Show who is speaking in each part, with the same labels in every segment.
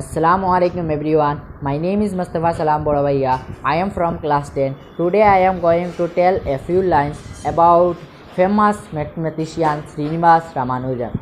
Speaker 1: Assalamu alaikum everyone. My name is Mastufa Salam Barbhuiya. I am from class 10. Today I am going to tell a few lines about famous mathematician Srinivasa Ramanujan.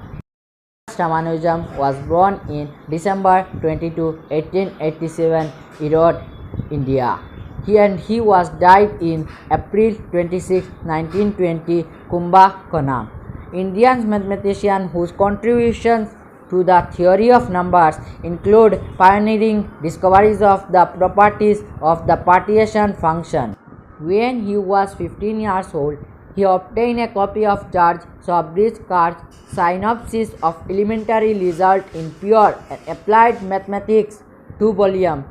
Speaker 1: Ramanujan was born in December 22, 1887, Erode, India. He was died in April 26, 1920, Kumbhakonam. Indian mathematician whose contributions to the theory of numbers include pioneering discoveries of the properties of the partition function. When he was 15 years old, he obtained a copy of George Sobersky's synopsis of elementary result in pure and applied mathematics, 2 volume,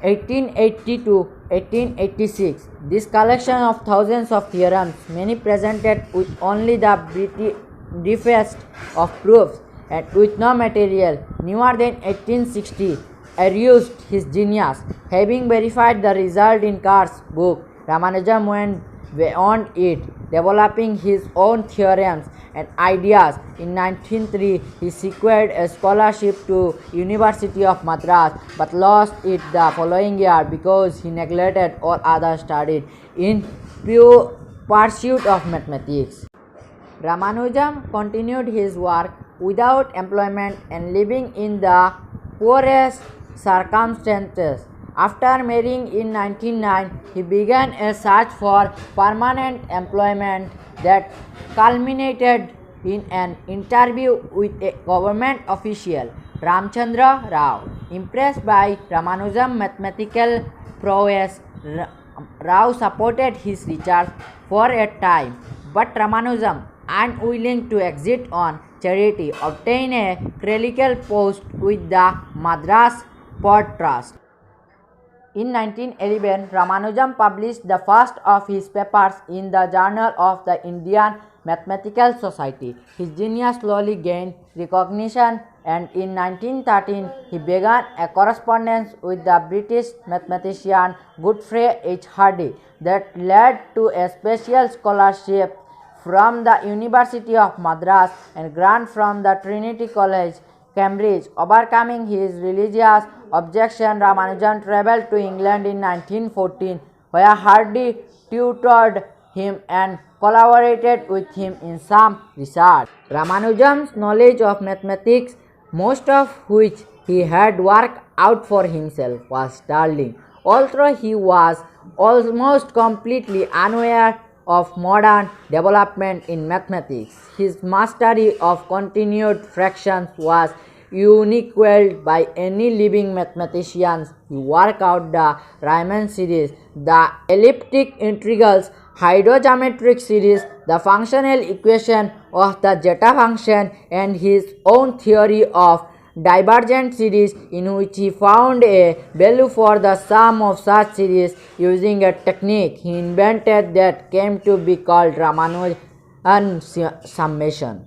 Speaker 1: 1880 to 1886. This collection of thousands of theorems, many presented with only the briefest of proofs and with no material, newer than 1860, aroused his genius. Having verified the result in Carr's book, Ramanujan went beyond it, developing his own theorems and ideas. In 1903, he secured a scholarship to University of Madras, but lost it the following year because he neglected all other studies in pure pursuit of mathematics. Ramanujan continued his work without employment and living in the poorest circumstances. After marrying in 1909, he began a search for permanent employment that culminated in an interview with a government official, Ramchandra Rao. Impressed by Ramanujan's mathematical prowess, Rao supported his research for a time, but Ramanujan, unwilling to exit on charity, obtained a clerical post with the Madras Port Trust. In 1911, Ramanujan published the first of his papers in the Journal of the Indian Mathematical Society. His genius slowly gained recognition, and in 1913 he began a correspondence with the British mathematician Godfrey H. Hardy that led to a special scholarship from the University of Madras and grant from the Trinity College, Cambridge. Overcoming his religious objection, Ramanujan traveled to England in 1914, where Hardy tutored him and collaborated with him in some research. Ramanujan's knowledge of mathematics, most of which he had worked out for himself, was sterling. Although he was almost completely unaware of modern development in mathematics, his mastery of continued fractions was unequaled by any living mathematicians. He worked out the Riemann series, the elliptic integrals, hydrogeometric series, the functional equation of the zeta function, and his own theory of divergent series, in which he found a value for the sum of such series using a technique he invented that came to be called Ramanujan summation.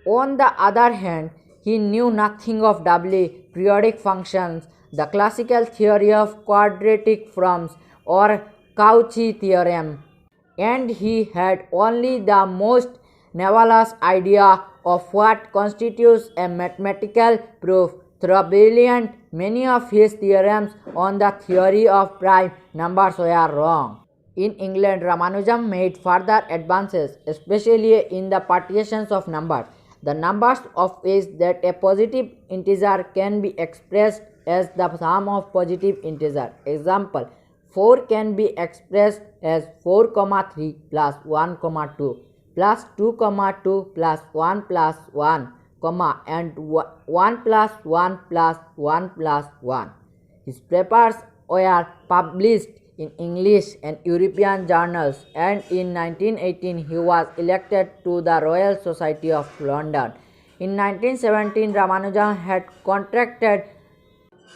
Speaker 1: On the other hand, he knew nothing of doubly periodic functions, the classical theory of quadratic forms, or Cauchy theorem, and he had only the most nebulous idea of what constitutes a mathematical proof. Though brilliant, many of his theorems on the theory of prime numbers were wrong. In England, Ramanujan made further advances, especially in the partitions of numbers, the numbers of which that a positive integer can be expressed as the sum of positive integers. Example, 4 can be expressed as 4, 3 plus 1, 2 plus 2, 2 plus 1 plus 1, and 1 plus 1 plus 1 plus 1. His papers were published in English and European journals, and in 1918 he was elected to the Royal Society of London. In 1917, Ramanujan had contracted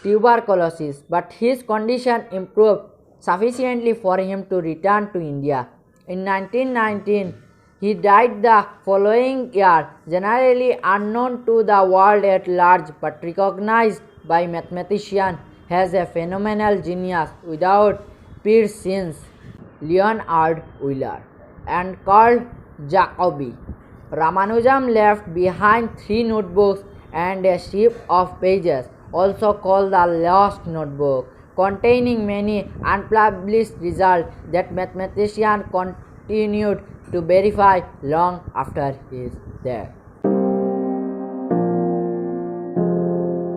Speaker 1: tuberculosis, but his condition improved sufficiently for him to return to India. In 1919, he died the following year, generally unknown to the world at large but recognized by mathematicians as a phenomenal genius without peer since Leonhard Euler, and called Jacobi. Ramanujan left behind 3 notebooks and a sheaf of pages, also called the Lost Notebook, containing many unpublished results that mathematicians continued to verify long after his death.